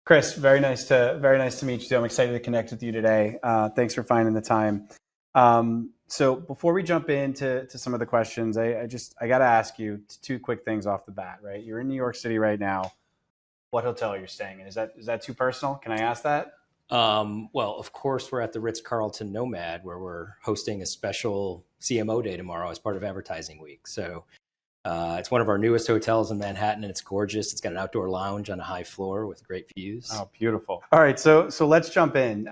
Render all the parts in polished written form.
Chris, very nice to meet you. I'm excited to connect with you today. Thanks for finding the time. So before we jump into some of the questions, I got to ask you two quick things off the bat. Right, you're in New York City right now. What hotel you're staying in? Is that too personal? Can I ask that? Well, of course, we're at the Ritz-Carlton Nomad, where we're hosting a special CMO day tomorrow as part of Advertising Week. So it's one of our newest hotels in Manhattan, and it's gorgeous. It's got an outdoor lounge on a high floor with great views. Oh, beautiful. All right, so let's jump in.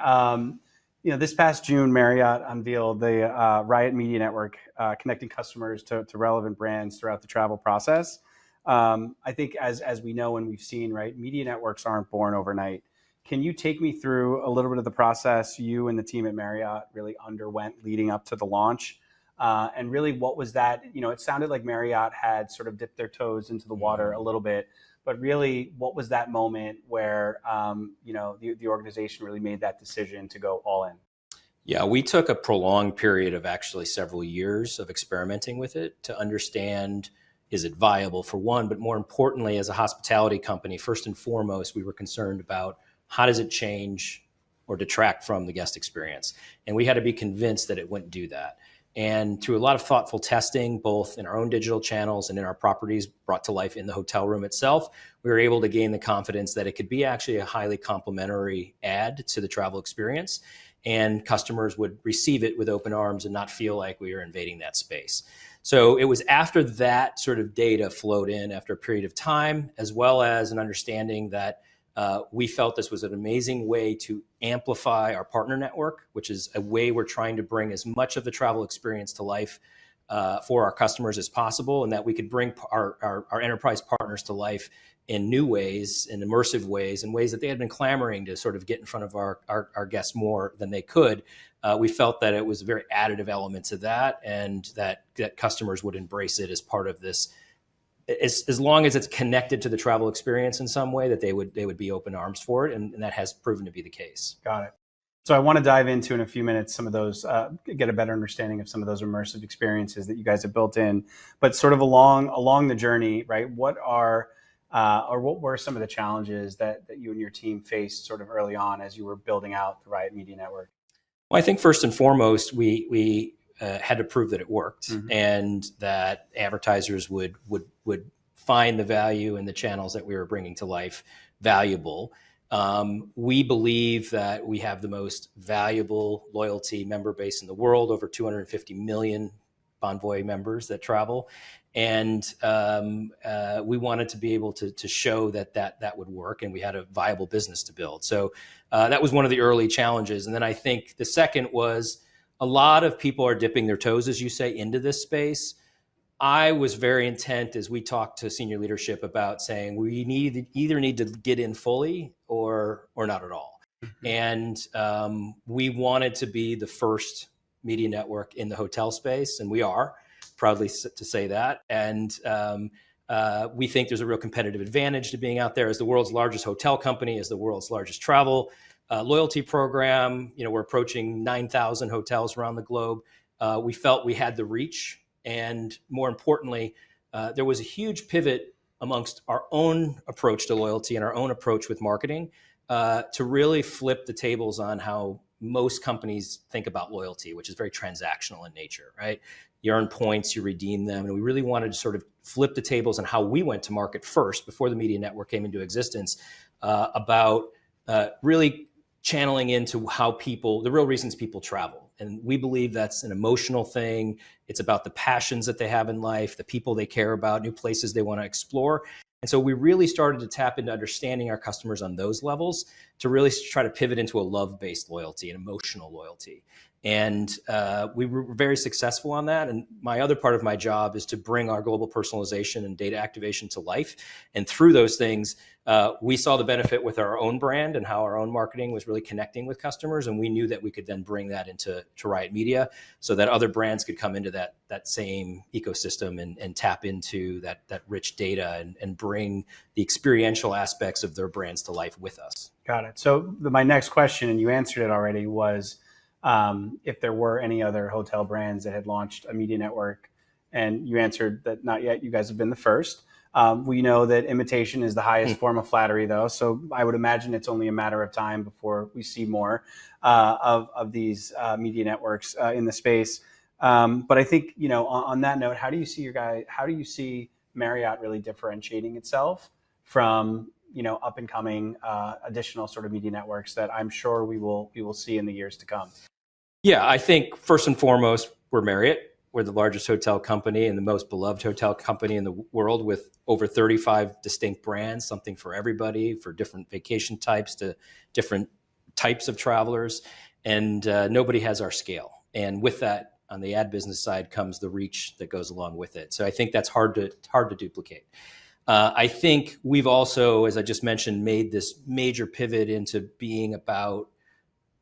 This past June, Marriott unveiled the Riott Media Network, connecting customers to relevant brands throughout the travel process. I think as we know and we've seen, right, media networks aren't born overnight. Can you take me through a little bit of the process you and the team at Marriott really underwent leading up to the launch? And really, what was that? It sounded like Marriott had sort of dipped their toes into the water a little bit, but really, what was that moment where the organization really made that decision to go all in? Yeah, we took a prolonged period of actually several years of experimenting with it to understand, is it viable for one, but more importantly, as a hospitality company, first and foremost, we were concerned about how does it change or detract from the guest experience? And we had to be convinced that it wouldn't do that. And through a lot of thoughtful testing, both in our own digital channels and in our properties brought to life in the hotel room itself, we were able to gain the confidence that it could be actually a highly complementary add to the travel experience, and customers would receive it with open arms and not feel like we were invading that space. So it was after that sort of data flowed in after a period of time, as well as an understanding that we felt this was an amazing way to amplify our partner network, which is a way we're trying to bring as much of the travel experience to life for our customers as possible, and that we could bring our enterprise partners to life in new ways, in immersive ways, in ways that they had been clamoring to sort of get in front of our guests more than they could. We felt that it was a very additive element to that, and that customers would embrace it as part of this. As long as it's connected to the travel experience in some way, that they would be open arms for it, and that has proven to be the case. Got it. So I want to dive into in a few minutes some of those, get a better understanding of some of those immersive experiences that you guys have built in. But sort of along the journey, right? What were some of the challenges that you and your team faced sort of early on as you were building out the Riott Media Network? Well, I think first and foremost, we had to prove that it worked, and that advertisers would find the value in the channels that we were bringing to life valuable. We believe that we have the most valuable loyalty member base in the world, over 250 million Bonvoy members that travel. And we wanted to be able to show that would work, and we had a viable business to build. So that was one of the early challenges. And then I think the second was, a lot of people are dipping their toes, as you say, into this space. I was very intent as we talked to senior leadership about saying we either need to get in fully or not at all. And we wanted to be the first media network in the hotel space, and we are, proudly to say that. And we think there's a real competitive advantage to being out there as the world's largest hotel company, as the world's largest travel loyalty program. We're approaching 9,000 hotels around the globe. We felt we had the reach, and more importantly, there was a huge pivot amongst our own approach to loyalty and our own approach with marketing to really flip the tables on how most companies think about loyalty, which is very transactional in nature, right? You earn points, you redeem them. And we really wanted to sort of flip the tables on how we went to market first, before the media network came into existence, about really channeling into how the real reasons people travel. And we believe that's an emotional thing. It's about the passions that they have in life, the people they care about, new places they want to explore. And so we really started to tap into understanding our customers on those levels to really try to pivot into a love-based loyalty and emotional loyalty. And we were very successful on that. And my other part of my job is to bring our global personalization and data activation to life. And through those things, we saw the benefit with our own brand and how our own marketing was really connecting with customers. And we knew that we could then bring that into Riott Media so that other brands could come into that same ecosystem and tap into that rich data and bring the experiential aspects of their brands to life with us. Got it. So my next question, and you answered it already, was if there were any other hotel brands that had launched a media network, and you answered that not yet. You guys have been the first. We know that imitation is the highest form of flattery, though. So I would imagine it's only a matter of time before we see more of these media networks in the space. But I think, on that note, how do you see Marriott really differentiating itself from, up and coming additional sort of media networks that I'm sure we will see in the years to come? Yeah, I think first and foremost, we're Marriott. We're the largest hotel company and the most beloved hotel company in the world, with over 35 distinct brands, something for everybody, for different vacation types to different types of travelers. And nobody has our scale. And with that, on the ad business side comes the reach that goes along with it. So I think that's hard to duplicate. I think we've also, as I just mentioned, made this major pivot into being about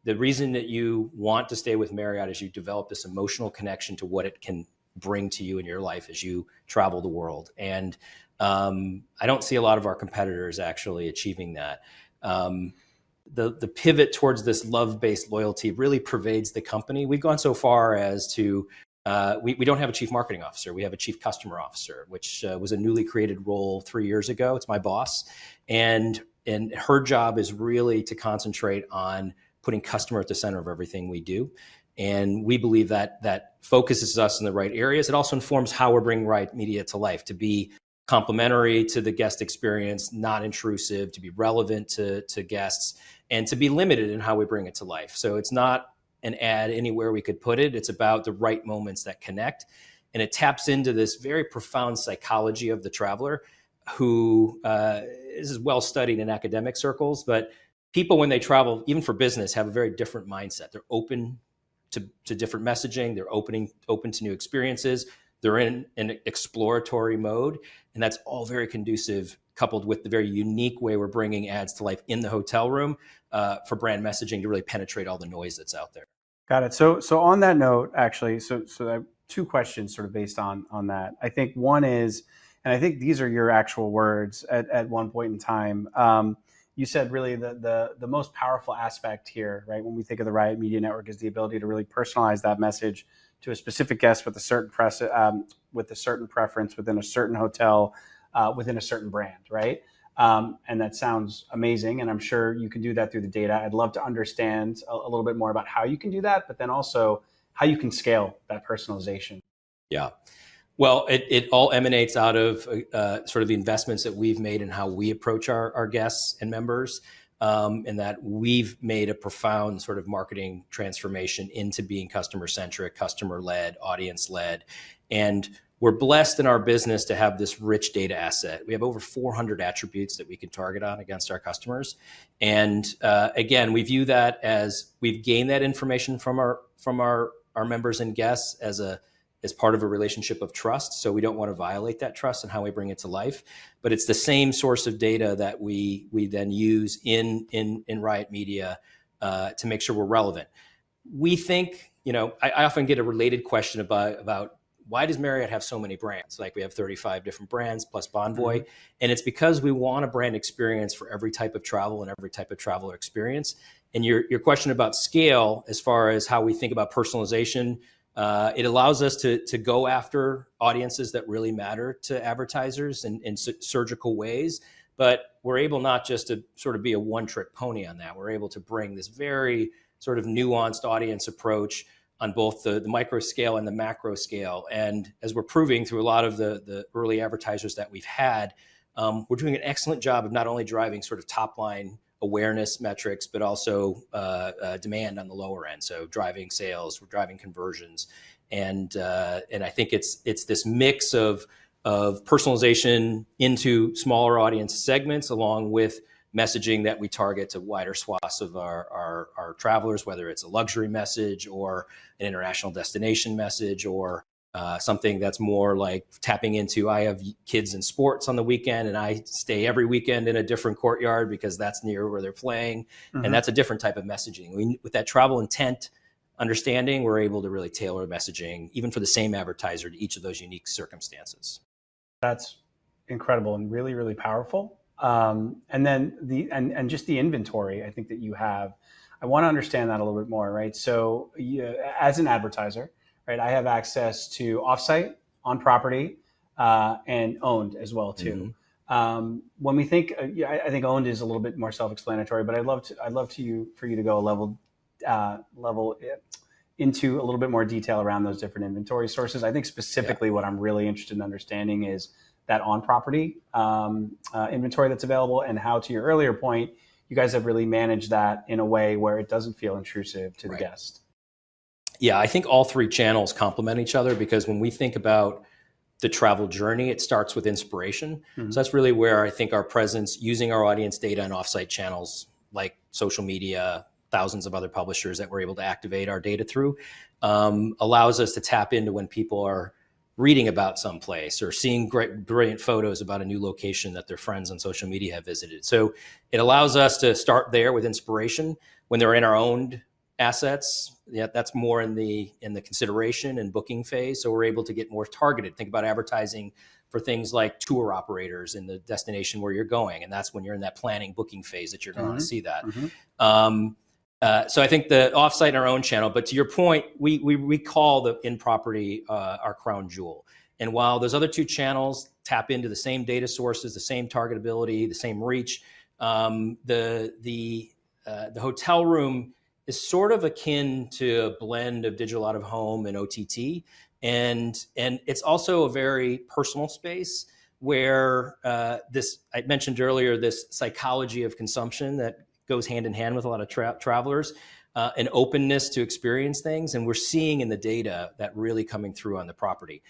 the reason that you want to stay with Marriott is you develop this emotional connection to what it can bring to you in your life as you travel the world. And I don't see a lot of our competitors actually achieving that. The pivot towards this love-based loyalty really pervades the company. We've gone so far as to, we don't have a chief marketing officer. We have a chief customer officer, which was a newly created role 3 years ago. It's my boss. And her job is really to concentrate on putting customer at the center of everything we do. And we believe that focuses us in the right areas. It also informs how we're bringing Riott Media to life, to be complementary to the guest experience, not intrusive, to be relevant to guests, and to be limited in how we bring it to life. So it's not an ad anywhere we could put it. It's about the right moments that connect. And it taps into this very profound psychology of the traveler who is well studied in academic circles, but people, when they travel, even for business, have a very different mindset. They're open to different messaging. They're open to new experiences. They're in an exploratory mode. And that's all very conducive, coupled with the very unique way we're bringing ads to life in the hotel room for brand messaging to really penetrate all the noise that's out there. Got it. So on that note, actually, so I have two questions sort of based on that. I think one is, and I think these are your actual words at one point in time, you said really the most powerful aspect here, right, when we think of the Riott Media Network, is the ability to really personalize that message to a specific guest with a certain preference within a certain hotel, within a certain brand, right? And that sounds amazing, and I'm sure you can do that through the data. I'd love to understand a little bit more about how you can do that, but then also how you can scale that personalization. Yeah. Well, it all emanates out of sort of the investments that we've made in how we approach our guests and members, and that we've made a profound sort of marketing transformation into being customer-centric, customer-led, audience-led. And we're blessed in our business to have this rich data asset. We have over 400 attributes that we can target on against our customers. And again, we view that as we've gained that information from our members and guests as part of a relationship of trust. So we don't want to violate that trust and how we bring it to life. But it's the same source of data that we then use in Riott Media to make sure we're relevant. We think, I often get a related question about why does Marriott have so many brands? Like, we have 35 different brands plus Bonvoy. Mm-hmm. And it's because we want a brand experience for every type of travel and every type of traveler experience. And your question about scale, as far as how we think about personalization, it allows us to go after audiences that really matter to advertisers in surgical ways. But we're able not just to sort of be a one-trick pony on that. We're able to bring this very sort of nuanced audience approach on both the micro scale and the macro scale. And as we're proving through a lot of the early advertisers that we've had, we're doing an excellent job of not only driving sort of top-line awareness metrics, but also demand on the lower end. So driving sales, we're driving conversions. And I think it's this mix of personalization into smaller audience segments, along with messaging that we target to wider swaths of our travelers, whether it's a luxury message or an international destination message, or something that's more like tapping into, I have kids in sports on the weekend and I stay every weekend in a different courtyard because that's near where they're playing. Mm-hmm. And that's a different type of messaging. With that travel intent understanding, we're able to really tailor messaging, even for the same advertiser, to each of those unique circumstances. That's incredible and really, really powerful. And then and just the inventory, I think, that you have, I want to understand that a little bit more, right? So as an advertiser, right, I have access to offsite, on property, and owned as well too. When we think, I think owned is a little bit more self-explanatory, but I'd love for you to go a level into a little bit more detail around those different inventory sources. I think specifically what I'm really interested in understanding is that on-property inventory that's available, and how, to your earlier point, you guys have really managed that in a way where it doesn't feel intrusive to the guest. Yeah, I think all three channels complement each other, because when we think about the travel journey, it starts with inspiration. So that's really where I think our presence, using our audience data and offsite channels like social media, thousands of other publishers that we're able to activate our data through, allows us to tap into when people are reading about some place or seeing brilliant photos about a new location that their friends on social media have visited. So it allows us to start there with inspiration. When they're in our owned assets, that's more in the consideration and booking phase. So we're able to get more targeted. Think about advertising for things like tour operators in the destination where you're going, and that's when you're in that planning booking phase that you're going to see that. So I think the offsite and our own channel, but to your point, we call the in-property our crown jewel. And while those other two channels tap into the same data sources, the same targetability, the same reach, the hotel room is sort of akin to a blend of digital out of home and OTT. And it's also a very personal space where I mentioned earlier, this psychology of consumption that goes hand in hand with a lot of travelers, an openness to experience things. And we're seeing in the data that really coming through on the property.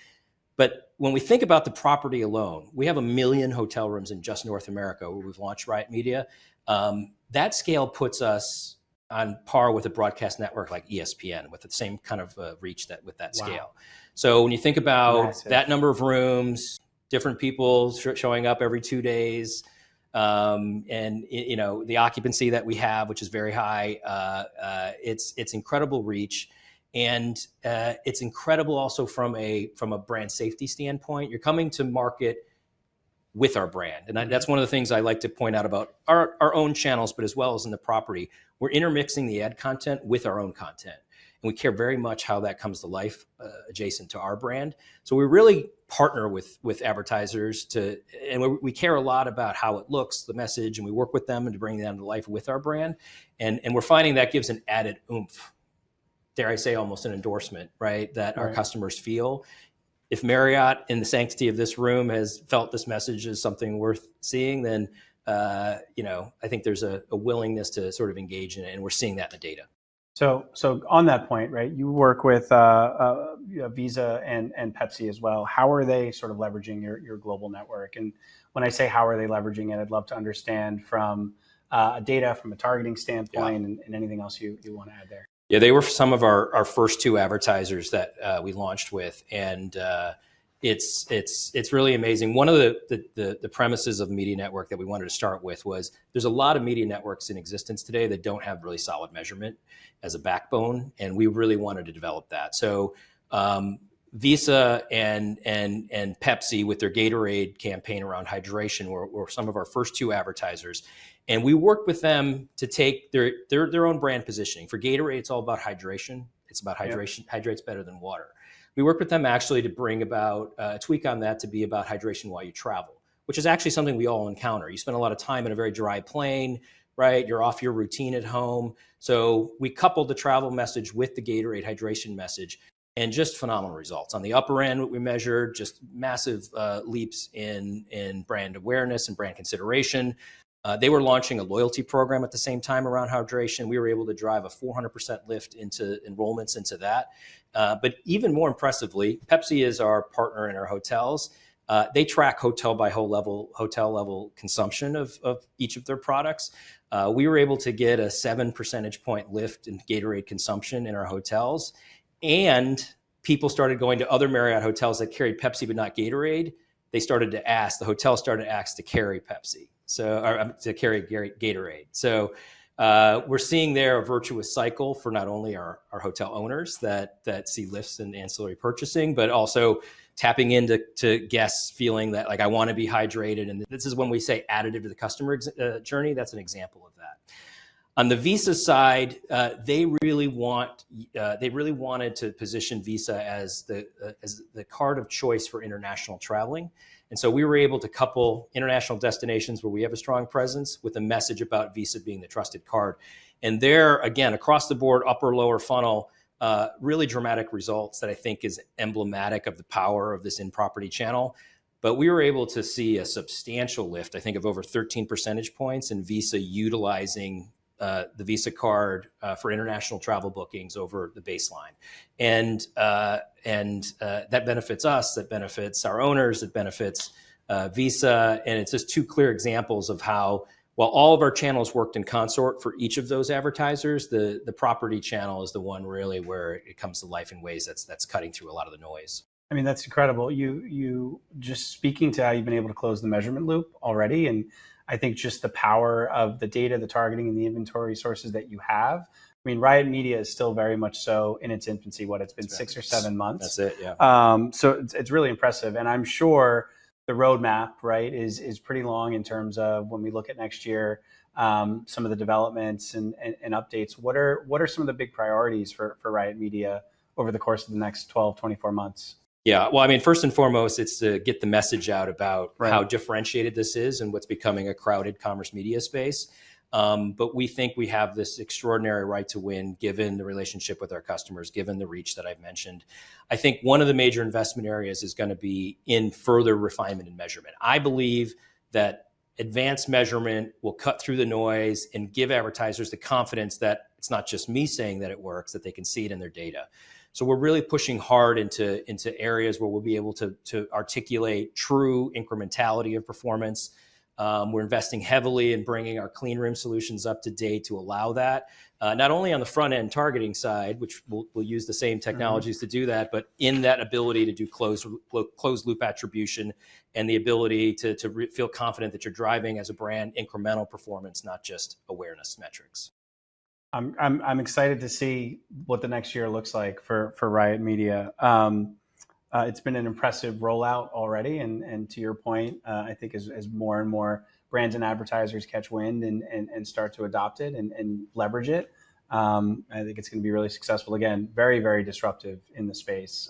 But when we think about the property alone, we have 1 million hotel rooms in just North America where we've launched Riott Media. That scale puts us on par with a broadcast network like ESPN, with the same kind of reach with that scale. So when you think about that number of rooms, different people showing up every 2 days, and the occupancy that we have, which is very high, it's incredible reach. And it's incredible also from a brand safety standpoint. You're coming to market with our brand. And that's one of the things I like to point out about our own channels, but as well as in the property. We're intermixing the ad content with our own content. And we care very much how that comes to life adjacent to our brand. So we really partner with advertisers and we care a lot about how it looks, the message, and we work with them and to bring them to life with our brand. And we're finding that gives an added oomph, dare I say, almost an endorsement, right? That our customers feel. If Marriott, in the sanctity of this room, has felt this message is something worth seeing, then I think there's a willingness to sort of engage in it, and we're seeing that in the data. So on that point, right? You work with Visa and Pepsi as well. How are they sort of leveraging your global network? And when I say how are they leveraging it, I'd love to understand from data, from a targeting standpoint, and anything else you want to add there. Yeah, they were some of our first two advertisers that we launched with, and it's really amazing. One of the premises of the media network that we wanted to start with was there's a lot of media networks in existence today that don't have really solid measurement as a backbone, and we really wanted to develop that. So Visa and Pepsi with their Gatorade campaign around hydration were some of our first two advertisers. And we worked with them to take their own brand positioning. For Gatorade, it's all about hydration. It's about hydration. Yep. Hydrates better than water. We worked with them actually to bring about a tweak on that to be about hydration while you travel, which is actually something we all encounter. You spend a lot of time in a very dry plane, right? You're off your routine at home. So we coupled the travel message with the Gatorade hydration message, and just phenomenal results. On the upper end, what we measured, just massive leaps in brand awareness and brand consideration. They were launching a loyalty program at the same time around hydration. We were able to drive a 400% lift into enrollments into that. But even more impressively, Pepsi is our partner in our hotels. They track hotel level consumption of each of their products. We were able to get a 7 percentage point lift in Gatorade consumption in our hotels. And people started going to other Marriott hotels that carried Pepsi but not Gatorade. The hotel started to ask to carry Pepsi. Or to carry Gatorade. So we're seeing there a virtuous cycle for not only our hotel owners that see lifts in ancillary purchasing, but also tapping into guests feeling that, like, I want to be hydrated. And this is when we say additive to the customer journey. That's an example of that. On the Visa side, they really wanted to position Visa as the card of choice for international traveling. And so we were able to couple international destinations where we have a strong presence with a message about Visa being the trusted card. And there, again, across the board, upper, lower funnel, really dramatic results that I think is emblematic of the power of this in-property channel. But we were able to see a substantial lift, I think, of over 13 percentage points in Visa utilizing the Visa card for international travel bookings over the baseline. And that benefits us, that benefits our owners, that benefits Visa. And it's just two clear examples of how, while all of our channels worked in consort for each of those advertisers, the property channel is the one really where it comes to life in ways that's cutting through a lot of the noise. I mean, that's incredible. You just speaking to how you've been able to close the measurement loop already. And I think just the power of the data, the targeting, and the inventory sources that you have. I mean, Riott Media is still very much so in its infancy. It's been 6 or 7 months. That's it, yeah. So it's really impressive. And I'm sure the roadmap, right, is pretty long in terms of when we look at next year, some of the developments and updates. What are some of the big priorities for Riott Media over the course of the next 12, 24 months? Yeah, well, I mean, first and foremost, it's to get the message out about how differentiated this is and what's becoming a crowded commerce media space. But we think we have this extraordinary right to win, given the relationship with our customers, given the reach that I've mentioned. I think one of the major investment areas is going to be in further refinement and measurement. I believe that advanced measurement will cut through the noise and give advertisers the confidence that it's not just me saying that it works, that they can see it in their data. So we're really pushing hard into areas where we'll be able to articulate true incrementality of performance. We're investing heavily in bringing our clean room solutions up to date to allow that, not only on the front end targeting side, which we'll use the same technologies to do that, but in that ability to do closed loop attribution and the ability to feel confident that you're driving as a brand incremental performance, not just awareness metrics. I'm excited to see what the next year looks like for Riott Media. It's been an impressive rollout already, and to your point, I think as more and more brands and advertisers catch wind and start to adopt it and leverage it, I think it's going to be really successful. Again, very, very disruptive in the space.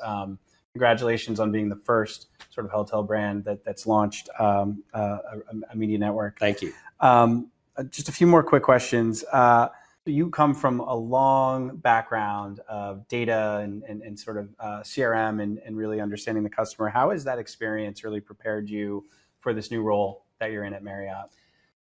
Congratulations on being the first sort of hotel brand that's launched a media network. Thank you. Just a few more quick questions. You come from a long background of data and sort of CRM and really understanding the customer. How has that experience really prepared you for this new role that you're in at Marriott?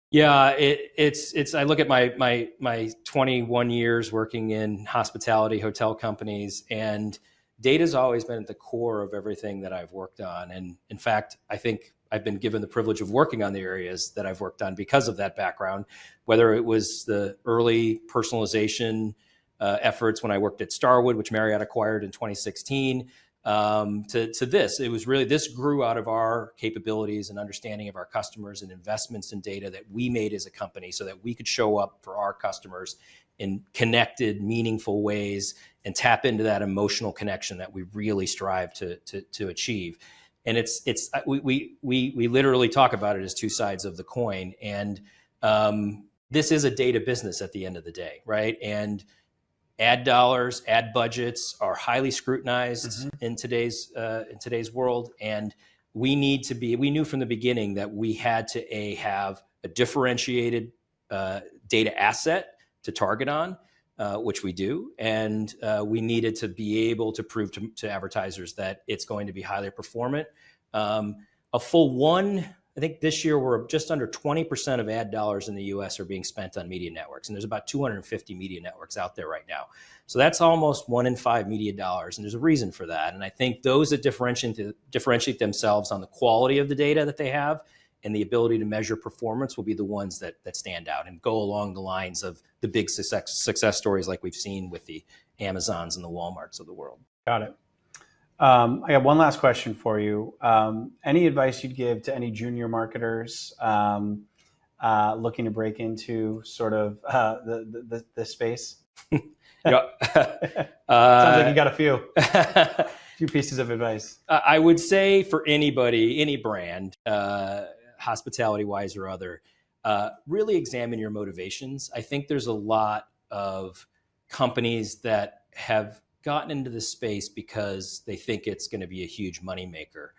Yeah, it's. I look at my 21 years working in hospitality hotel companies, and data's always been at the core of everything that I've worked on. And in fact, I think I've been given the privilege of working on the areas that I've worked on because of that background, whether it was the early personalization efforts when I worked at Starwood, which Marriott acquired in 2016, to this. It was really, this grew out of our capabilities and understanding of our customers and investments in data that we made as a company so that we could show up for our customers in connected, meaningful ways and tap into that emotional connection that we really strive to achieve. And we literally talk about it as two sides of the coin. And this is a data business at the end of the day, right? And ad dollars, ad budgets are highly scrutinized in today's world. And we knew from the beginning that we had to have a differentiated data asset to target on, which we do. And we needed to be able to prove to advertisers that it's going to be highly performant. I think this year we're just under 20% of ad dollars in the US are being spent on media networks. And there's about 250 media networks out there right now. So that's almost 1 in 5 media dollars. And there's a reason for that. And I think those that differentiate themselves on the quality of the data that they have and the ability to measure performance will be the ones that stand out and go along the lines of the big success stories like we've seen with the Amazons and the Walmarts of the world. Got it. I got one last question for you. Any advice you'd give to any junior marketers looking to break into sort of the space? Sounds like you got a few pieces of advice. I would say for anybody, any brand, hospitality-wise or other, really examine your motivations. I think there's a lot of companies that have gotten into this space because they think it's going to be a huge moneymaker.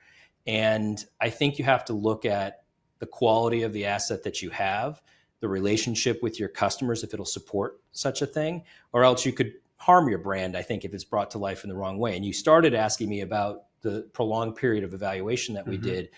And I think you have to look at the quality of the asset that you have, the relationship with your customers, if it'll support such a thing, or else you could harm your brand, I think, if it's brought to life in the wrong way. And you started asking me about the prolonged period of evaluation that we did.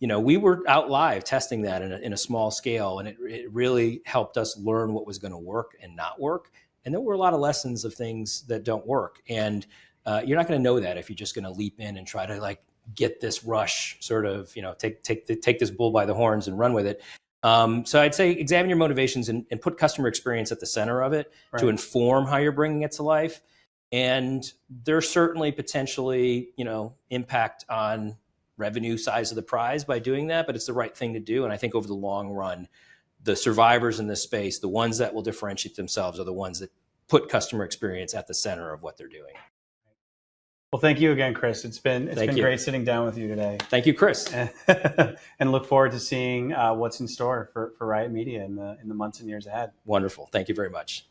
We were out live testing that in a small scale, and it really helped us learn what was going to work and not work. And there were a lot of lessons of things that don't work. And you're not going to know that if you're just going to leap in and try to get this rush, sort of, take this bull by the horns and run with it. So I'd say examine your motivations and put customer experience at the center of it to inform how you're bringing it to life. And there's certainly potentially, impact on revenue size of the prize by doing that, but it's the right thing to do. And I think over the long run, the survivors in this space, the ones that will differentiate themselves, are the ones that put customer experience at the center of what they're doing. Well, thank you again, Chris. It's been great sitting down with you today. Thank you, Chris. And look forward to seeing what's in store for Riott Media in the months and years ahead. Wonderful. Thank you very much.